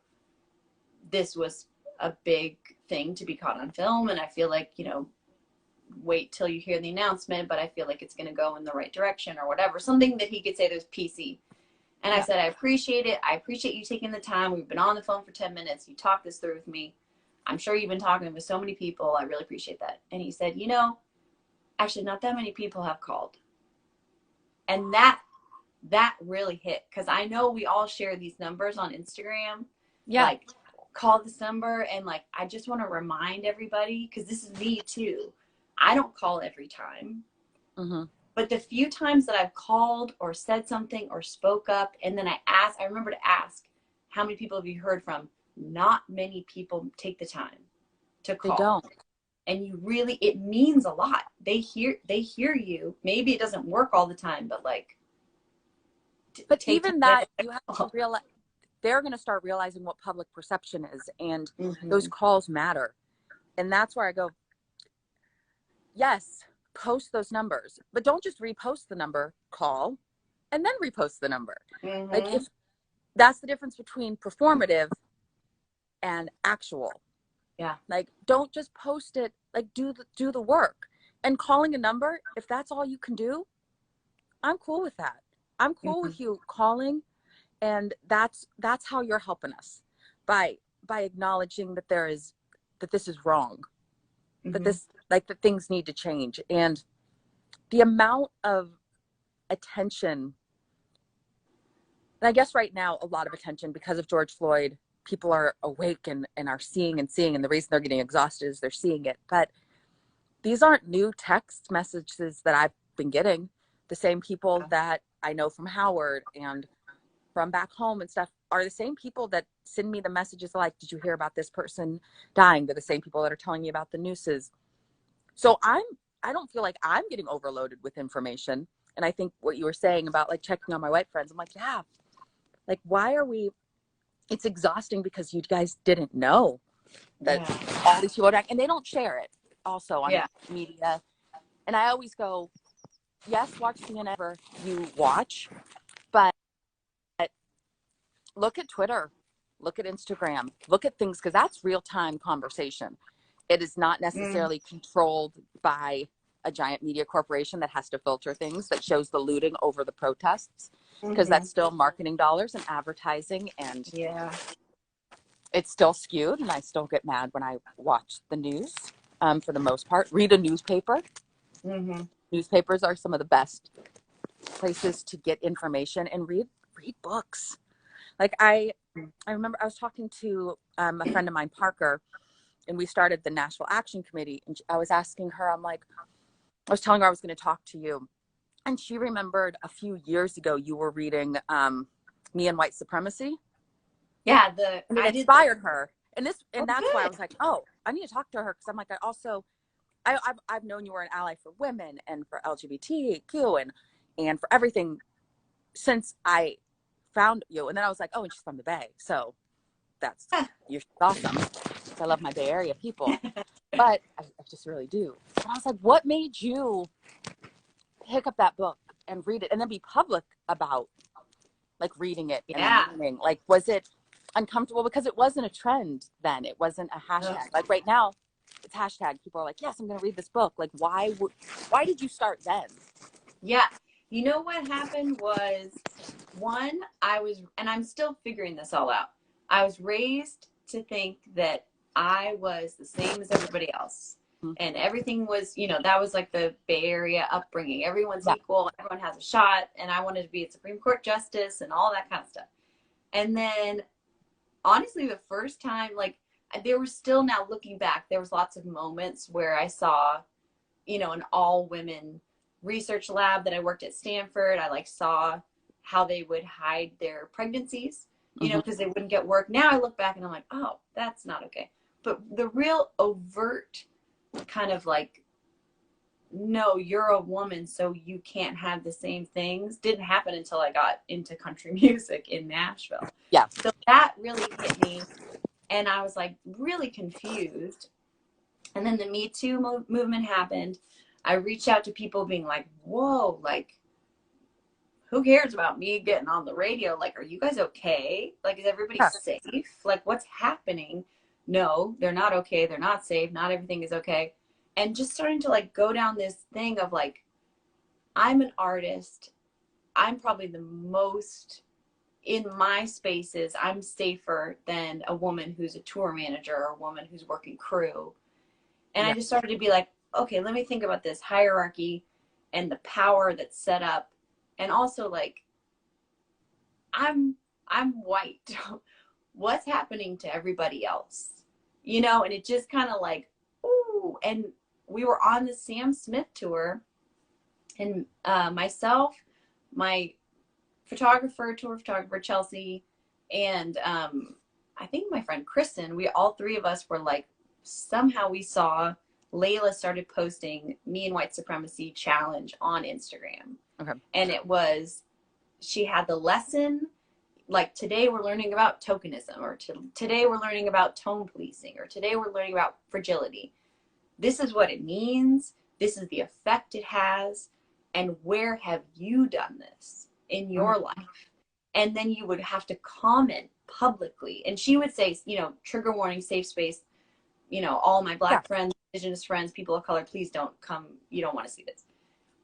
this was a big thing to be caught on film. And I feel like, wait till you hear the announcement, but I feel like it's going to go in the right direction or whatever. Something that he could say that was PC. And I said, I appreciate it. I appreciate you taking the time. We've been on the phone for 10 minutes. You talked this through with me. I'm sure you've been talking with so many people. I really appreciate that. And he said, actually not that many people have called. And that really hit, because I know we all share these numbers on Instagram. Yeah. Like, call this number. And like, I just want to remind everybody, because this is me too. I don't call every time. But the few times that I've called or said something or spoke up, and then I remember to ask, how many people have you heard from? Not many people take the time to call. They don't. And it means a lot. They hear you. Maybe it doesn't work all the time, but like. But even that, you have to realize, they're going to start realizing what public perception is, and those calls matter. And that's where I go, yes, post those numbers, but don't just repost the number, call and then repost the number. Like, if that's the difference between performative and actual. Yeah. Like, don't just post it, like, do the work. And calling a number, if that's all you can do, I'm cool with that. I'm cool with you calling, and that's how you're helping us, by acknowledging that this is wrong. That this, like, that things need to change. And the amount of attention, and I guess right now a lot of attention because of George Floyd, people are awake and are seeing, and the reason they're getting exhausted is they're seeing it. But these aren't new text messages that I've been getting. The same people that I know from Howard and from back home and stuff are the same people that send me the messages like, did you hear about this person dying? They're the same people that are telling me about the nooses. So I don't feel like I'm getting overloaded with information. And I think what you were saying about like checking on my white friends, I'm like, yeah, like, why are we, it's exhausting because you guys didn't know that all these people are dying, and they don't share it also on media. And I always go, yes, watch CNN whenever you watch, but look at Twitter, look at Instagram, look at things, because that's real-time conversation. It is not Mm, necessarily controlled by a giant media corporation that has to filter things, that shows the looting over the protests, because mm-hmm. that's still marketing dollars and advertising, and Yeah. it's still skewed. And I still get mad when I watch the news. For the most part, read a newspaper. Mm-hmm. Newspapers are some of the best places to get information, and read books. Like I remember I was talking to a friend of mine, Parker, and we started the Nashville Action Committee. And I was asking her, I'm like, I was telling her I was going to talk to you, and she remembered a few years ago you were reading Me and White Supremacy, Yeah, and it I did the inspired her. And oh that's why I good. was like, oh, I need to talk to her, because I'm like, I've known you were an ally for women and for LGBTQ and for everything since I found you. And then I was like, oh, and she's from the Bay, so you're awesome. I love my Bay Area people, but I just really do. And I was like, what made you pick up that book and read it, and then be public about like reading it and Yeah. learning? Like, was it uncomfortable? Because it wasn't a trend then. It wasn't a Ugh. hashtag. Like right now, it's hashtag. People are like, yes, I'm going to read this book. Like, why did you start then? Yeah. You know what happened was one, and I'm still figuring this all out. I was raised to think that I was the same as everybody else. Mm-hmm. And everything was, that was like the Bay Area upbringing. Everyone's Yeah. equal, everyone has a shot. And I wanted to be a Supreme Court justice and all that kind of stuff. And then, honestly, the first time, like, there was still, now looking back, there was lots of moments where I saw, an all women research lab that I worked at Stanford. I like saw how they would hide their pregnancies, Mm-hmm. because they wouldn't get work. Now I look back and I'm like, oh, that's not okay. But the real overt kind of like, no, you're a woman, so you can't have the same things, didn't happen until I got into country music in Nashville. Yeah. So that really hit me. And I was like really confused. And then the Me Too movement happened. I reached out to people being like, whoa, like, who cares about me getting on the radio? Like, are you guys okay? Like, is everybody Yeah. safe? Like, what's happening? No, they're not okay. They're not safe. Not everything is okay. And just starting to like go down this thing of like, I'm an artist. I'm probably the most in my spaces. I'm safer than a woman who's a tour manager or a woman who's working crew. And I Yeah. just started to be like, okay, let me think about this hierarchy and the power that's set up. And also like, I'm white. What's happening to everybody else? And it just kind of like, ooh. And we were on the Sam Smith tour, and myself, my tour photographer, Chelsea, and I think my friend Kristen, we all three of us were like, somehow we saw Layla started posting Me and White Supremacy challenge on Instagram. Okay. And she had the lesson, like, today we're learning about tokenism, or today we're learning about tone policing, or today we're learning about fragility. This is what it means. This is the effect it has. And where have you done this in your life? And then you would have to comment publicly. And she would say, trigger warning, safe space, all my Black friends, Indigenous friends, people of color, please don't come. You don't want to see this.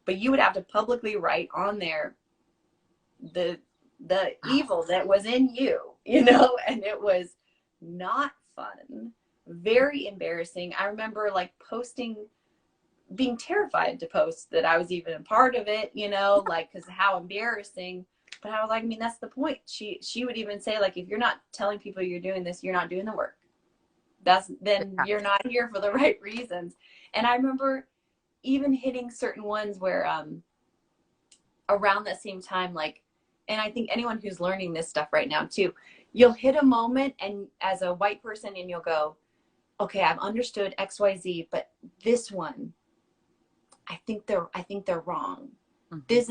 But you would have to publicly write on there the evil that was in you, and it was not fun, very embarrassing. I remember like being terrified to post that I was even a part of it, like, because how embarrassing. But I was like, I mean, that's the point. She would even say, like, if you're not telling people you're doing this, you're not doing the work. Then you're not here for the right reasons. And I remember even hitting certain ones where around that same time, like, and I think anyone who's learning this stuff right now too, you'll hit a moment and as a white person, and you'll go, okay, I've understood XYZ, but this one, I think they're wrong. Mm-hmm. This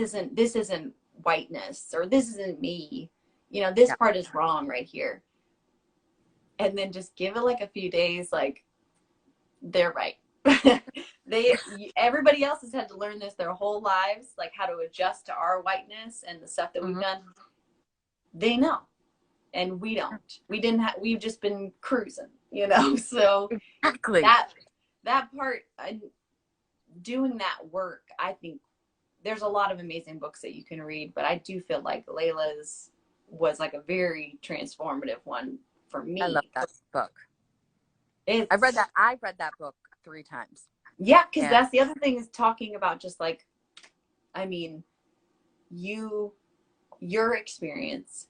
isn't whiteness, or this isn't me. This part is wrong right here. And then just give it like a few days, like, they're right. Everybody else has had to learn this their whole lives, like how to adjust to our whiteness and the stuff that we've done. They know, and we don't. We've just been cruising, so Exactly. that part, doing that work, I think there's a lot of amazing books that you can read, but I do feel like Layla's was like a very transformative one for I love me. that book. I've It's read that book 3 times. yeah, because And that's the other thing, is talking about just like, I mean, your experience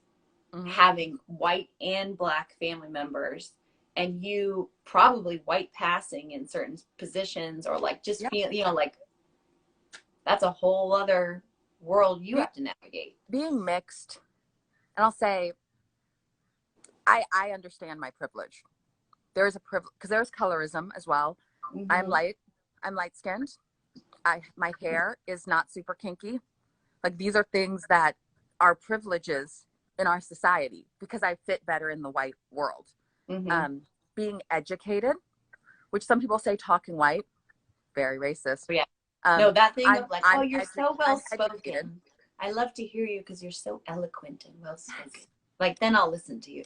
having white and black family members, and you probably white passing in certain positions, or like just yeah, feel, like that's a whole other world you have to navigate. being mixed, and I'll say I understand my privilege. There is a privilege because there's colorism as well. Mm-hmm. I'm light skinned. My hair is not super kinky. Like, these are things that are privileges in our society because I fit better in the white world. Mm-hmm. Being educated, which some people say talking white, very racist. Yeah. No, that thing of like, oh, you're so well I'm educated. spoken. I love to hear you because you're so eloquent and well spoken. Yes. Like, then I'll listen to you.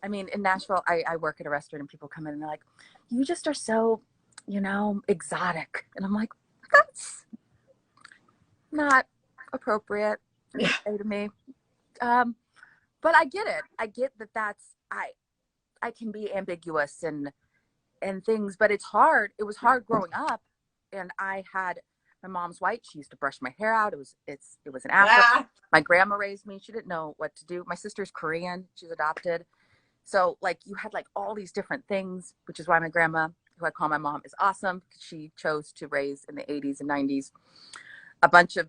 I mean, in Nashville, I work at a restaurant and people come in and they're like, you just are so, exotic. And I'm like, that's not appropriate to say to me. But I get it. I get that I can be ambiguous and things, but it's hard. It was hard growing up, and my mom's white. She used to brush my hair out. It was an afro. Ah! My grandma raised me. She didn't know what to do. My sister's Korean. She's adopted. So like you had like all these different things, which is why my grandma, who I call my mom, is awesome. She chose to raise in the 80s and 90s a bunch of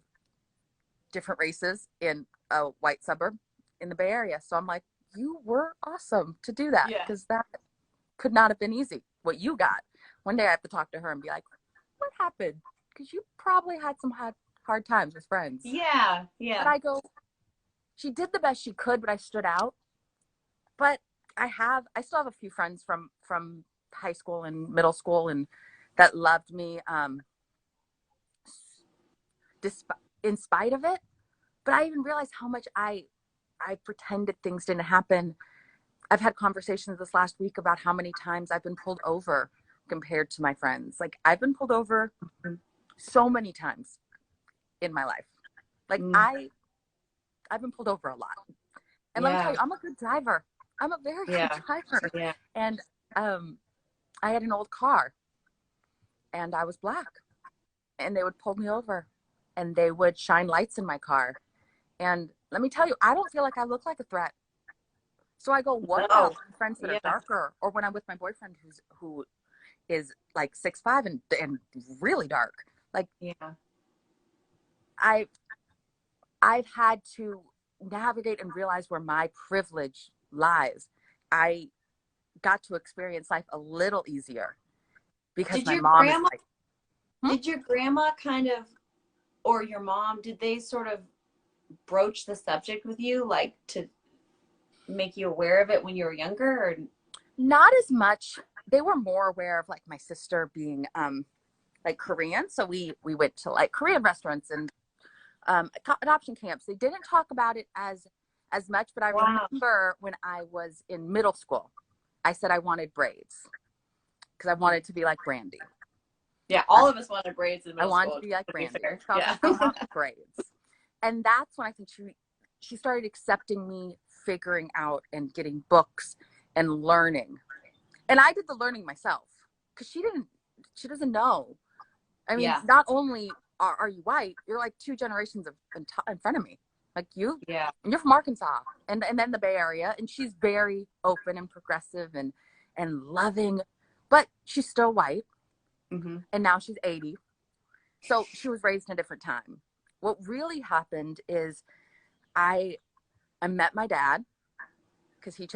different races in a white suburb in the Bay Area. So I'm like, you were awesome to do that, because that could not have been easy. What you got. One day I have to talk to her and be like, what happened? Because you probably had some hard times with friends. Yeah, yeah. But I go, she did the best she could, but I stood out. But I still have a few friends from high school and middle school and that loved me in spite of it. But I even realized how much I pretended things didn't happen. I've had conversations this last week about how many times I've been pulled over compared to my friends. Like, I've been pulled over so many times in my life. Like, I've been pulled over a lot. And let me tell you, I'm a good driver. I'm a very good driver. Yeah. And I had an old car and I was black, and they would pull me over and they would shine lights in my car. And let me tell you, I don't feel like I look like a threat. So I go, what about friends that are darker? Or when I'm with my boyfriend who is like 6'5" and really dark. Like, I've had to navigate and realize where my privilege lies. I got to experience life a little easier because my mom is like, Did your grandma kind of, or your mom, did they sort of broach the subject with you, like to make you aware of it when you were younger? Or not as much. They were more aware of like my sister being like Korean, so we went to like Korean restaurants and adoption camps. They didn't talk about it as much, but I remember when I was in middle school, I said I wanted braids because I wanted to be like Brandy. Yeah, all of us wanted braids in middle school. I wanted to be like Brandy. I want braids. And that's when I think she started accepting me, figuring out and getting books and learning. And I did the learning myself because she doesn't know. I mean, not only are you white, you're like 2 generations in front of me. Like you, and you're from Arkansas and then the Bay Area. And she's very open and progressive and loving, but she's still white. Mm-hmm. And now she's 80. So she was raised in a different time. What really happened is I met my dad because he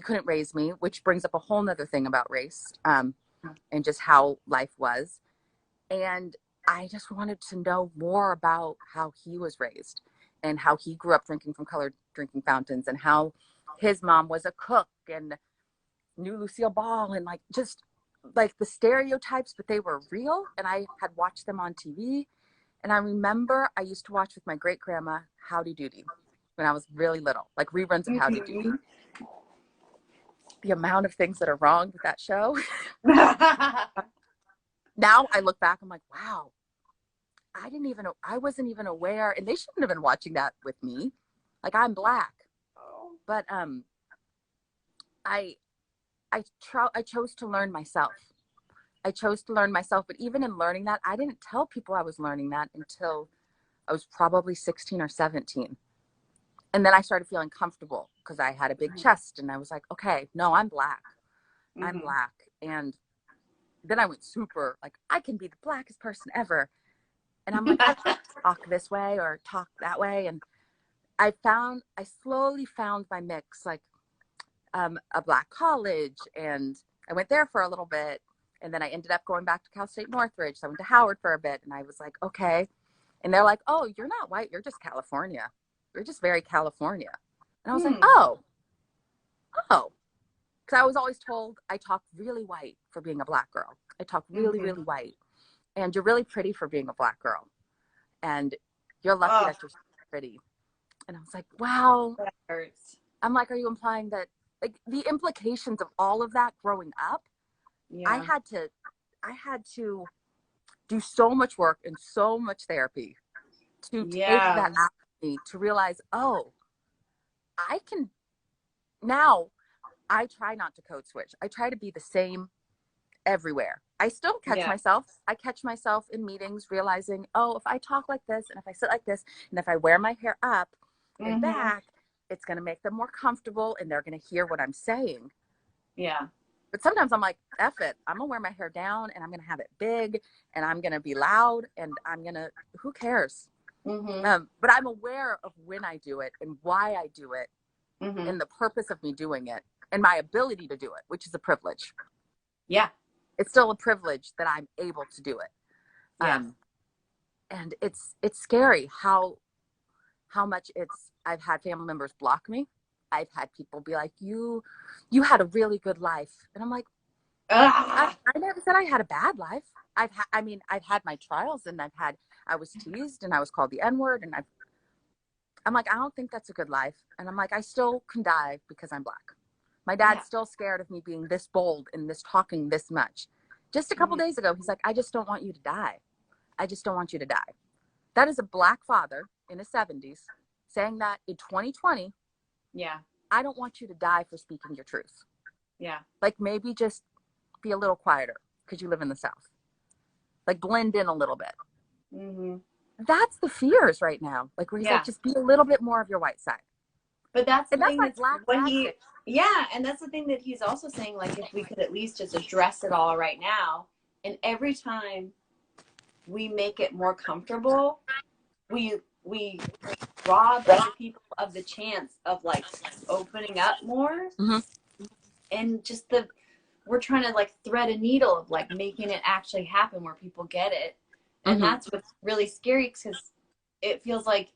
couldn't raise me, which brings up a whole nother thing about race and just how life was. And I just wanted to know more about how he was raised and how he grew up drinking from colored drinking fountains and how his mom was a cook and knew Lucille Ball and like just like the stereotypes, but they were real. And I had watched them on TV. And I remember I used to watch with my great grandma Howdy Doody when I was really little, like reruns of Howdy Doody. The amount of things that are wrong with that show. Now I look back, I'm like, wow, I wasn't even aware, and they shouldn't have been watching that with me. Like, I'm Black, Oh. but I I chose to learn myself. I chose to learn myself, but even in learning that, I didn't tell people I was learning that until I was probably 16 or 17. And then I started feeling comfortable because I had a big chest, and I was like, okay, no, I'm Black. I'm Mm-hmm. Black. And then I went super, like, I can be the Blackest person ever. And I'm like, I can't talk this way or talk that way. And I slowly found my mix, like a Black college. And I went there for a little bit. And then I ended up going back to Cal State Northridge. So I went to Howard for a bit. And I was like, okay. And they're like, oh, you're not white. You're just California. You're just very California. And I was like, Hmm. oh. Because I was always told I talk really white for being a Black girl. I talk really, Mm-hmm. really white. And you're really pretty for being a Black girl. And you're lucky Oh, that you're so pretty. And I was like, wow. that hurts. I'm like, are you implying that, like, the implications of all of that growing up, I Yeah. had to I had to do so much work and so much therapy to take Yeah. that out of me, to realize, oh, I can now. I try not to code switch. I try to be the same everywhere. I still catch Yeah. myself. I catch myself in meetings realizing, oh, if I talk like this and if I sit like this and if I wear my hair up and Mm-hmm. back, it's going to make them more comfortable and they're going to hear what I'm saying. Yeah. But sometimes I'm like, F it. I'm going to wear my hair down and I'm going to have it big and I'm going to be loud and who cares? Mm-hmm. But I'm aware of when I do it and why I do it Mm-hmm. and the purpose of me doing it and my ability to do it, which is a privilege. Yeah. It's still a privilege that I'm able to do it. Yeah. And it's scary how much I've had family members block me. I've had people be like, you had a really good life. And I'm like, Ah. I never said I had a bad life. I've had my trials and I was teased and I was called the N-word and I'm like, I don't think that's a good life. And I'm like, I still can die because I'm Black. My dad's Yeah. still scared of me being this bold and this talking this much. Just a couple Mm-hmm. days ago, he's like, I just don't want you to die. I just don't want you to die. That is a Black father in his 70s saying that in 2020. Yeah. I don't want you to die for speaking your truth. Yeah. Like, maybe just be a little quieter because you live in the South. Like, blend in a little bit. Mm-hmm. That's the fears right now. Like, where he's like, Yeah. just be a little bit more of your white side. But that's the And that's thing, like that's Black what dad he, shit. yeah, and that's the thing that he's also saying, like, if we could at least just address it all right now, and every time we make it more comfortable, we rob other people of the chance of, like, opening up more. Mm-hmm. And just we're trying to, like, thread a needle of, like, making it actually happen where people get it. And Mm-hmm. that's what's really scary, because it feels like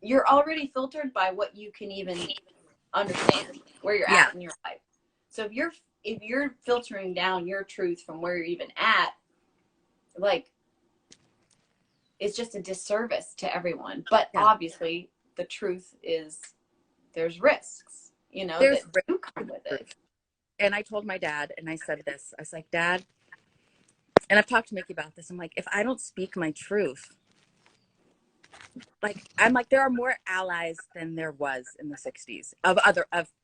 you're already filtered by what you can even understand, where you're Yeah. at in your life. So if you're filtering down your truth from where you're even at, like, it's just a disservice to everyone. But Yeah. obviously the truth is there's risks, There's that risk do to come the with truth. it. And I told my dad, and I said this. I was like, Dad, and I've talked to Mickey about this. I'm like, if I don't speak my truth, like, I'm like, there are more allies than there was in the 60s of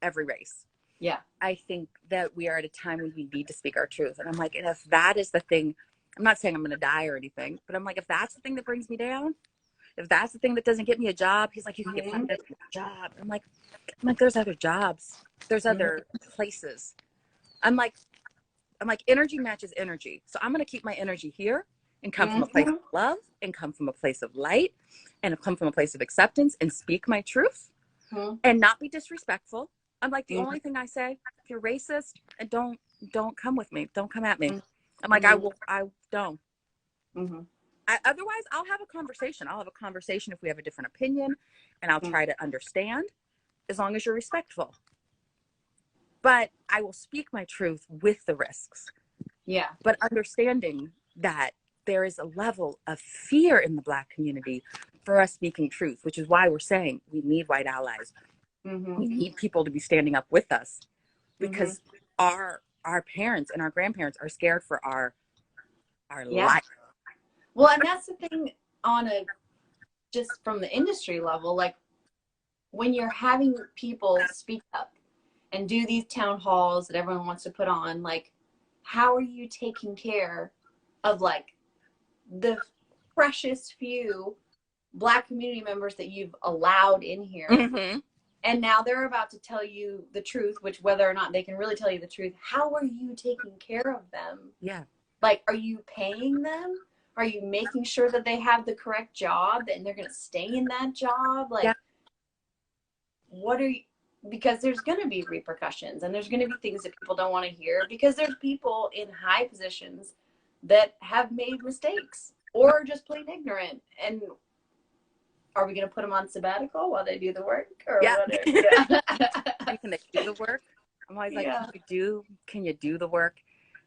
every race. Yeah. I think that we are at a time when we need to speak our truth. And I'm like, and if that is the thing, I'm not saying I'm going to die or anything, but I'm like, if that's the thing that brings me down, if that's the thing that doesn't get me a job, he's like, you can get Mm-hmm. fired at a job. I'm like, there's other jobs. There's Mm-hmm. other places. I'm like, energy matches energy. So I'm going to keep my energy here and come from a place Mm-hmm. of love and come from a place of light and come from a place of acceptance and speak my truth and not be disrespectful. I'm like, the Mm-hmm. only thing I say, if you're racist, and don't come with me. Don't come at me. I'm like, Mm-hmm. I don't. Mm-hmm. Otherwise, I'll have a conversation. I'll have a conversation if we have a different opinion, and I'll try to understand as long as you're respectful. But I will speak my truth with the risks. Yeah. But understanding that there is a level of fear in the Black community for us speaking truth, which is why we're saying we need white allies. Mm-hmm. We need people to be standing up with us Mm-hmm. because our parents and our grandparents are scared for our our Yeah. life. Well, and that's the thing on a, just from the industry level, like when you're having people speak up and do these town halls that everyone wants to put on, like, how are you taking care of like the precious few Black community members that you've allowed in here? Mm-hmm. And now they're about to tell you the truth, which whether or not they can really tell you the truth, how are you taking care of them? Yeah. Like, are you paying them? Are you making sure that they have the correct job and they're going to stay in that job? Like, Yeah. what are you, because there's going to be repercussions and there's going to be things that people don't want to hear because there's people in high positions that have made mistakes or just plain ignorant. And are we going to put them on sabbatical while they do the work? Or Yeah. what yeah. And can they do the work? I'm always like, Yeah. can you do the work?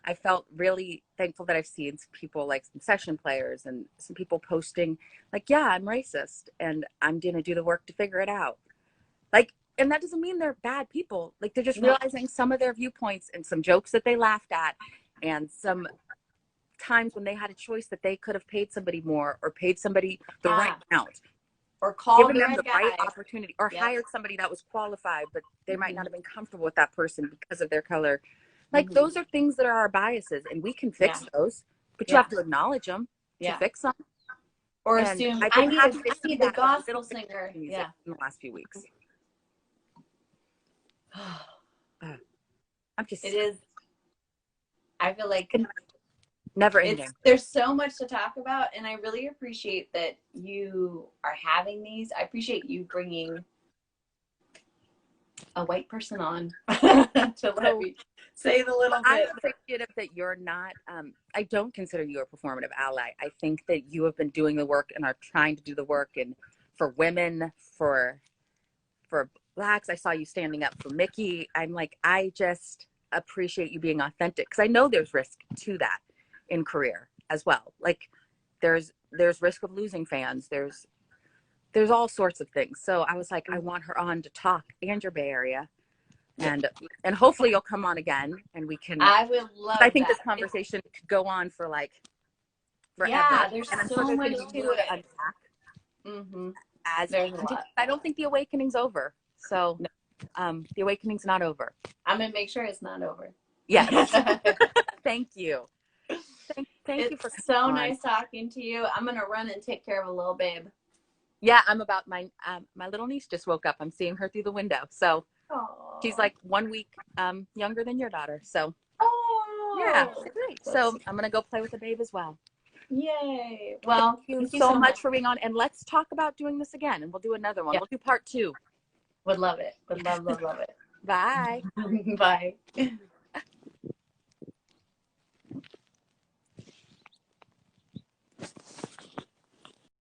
I felt really thankful that I've seen some people, like some session players and some people posting like, yeah, I'm racist and I'm going to do the work to figure it out. Like, and that doesn't mean they're bad people. Like, they're just realizing some of their viewpoints and some jokes that they laughed at and some times when they had a choice that they could have paid somebody more or paid somebody the right amount. Or called given them the right opportunity or Yep. hired somebody that was qualified, but they might not have been comfortable with that person because of their color. Like, those are things that are our biases, and we can fix those, but you have to acknowledge them to fix them. Or And assume, I've I been need, happy to I see need the that gospel singer. Yeah. in the last few weeks. I'm just, It is, I feel like never ending. There's so much to talk about, and I really appreciate that you are having these. I appreciate you bringing a white person on to let me say the little bit. I'm appreciative that you're not, I don't consider you a performative ally. I think that you have been doing the work and are trying to do the work, and for women, for Blacks. I saw you standing up for Mickey. I'm like, I just appreciate you being authentic, because I know there's risk to that in career as well. Like, there's risk of losing fans. There's all sorts of things. So I was like, I want her on to talk, and your Bay Area, and hopefully you'll come on again and we can. I would love. I think this conversation could go on for like forever. Yeah, there's and I'm so sure there's much going to be to more to it. unpack. As there's a lot. I don't think the awakening's over. So the awakening's not over. I'm gonna make sure it's not over. Yes. Thank you. Thank you for so on. Nice talking to you. I'm gonna run and take care of a little babe. Yeah, I'm about my little niece just woke up. I'm seeing her through the window. So she's like 1 week younger than your daughter. So yeah, great. So I'm gonna go play with the babe as well. Yay. Well, thank you so much for being on, and let's talk about doing this again, and we'll do another one. We'll do part 2. Would love it. Would love it. Bye. Bye.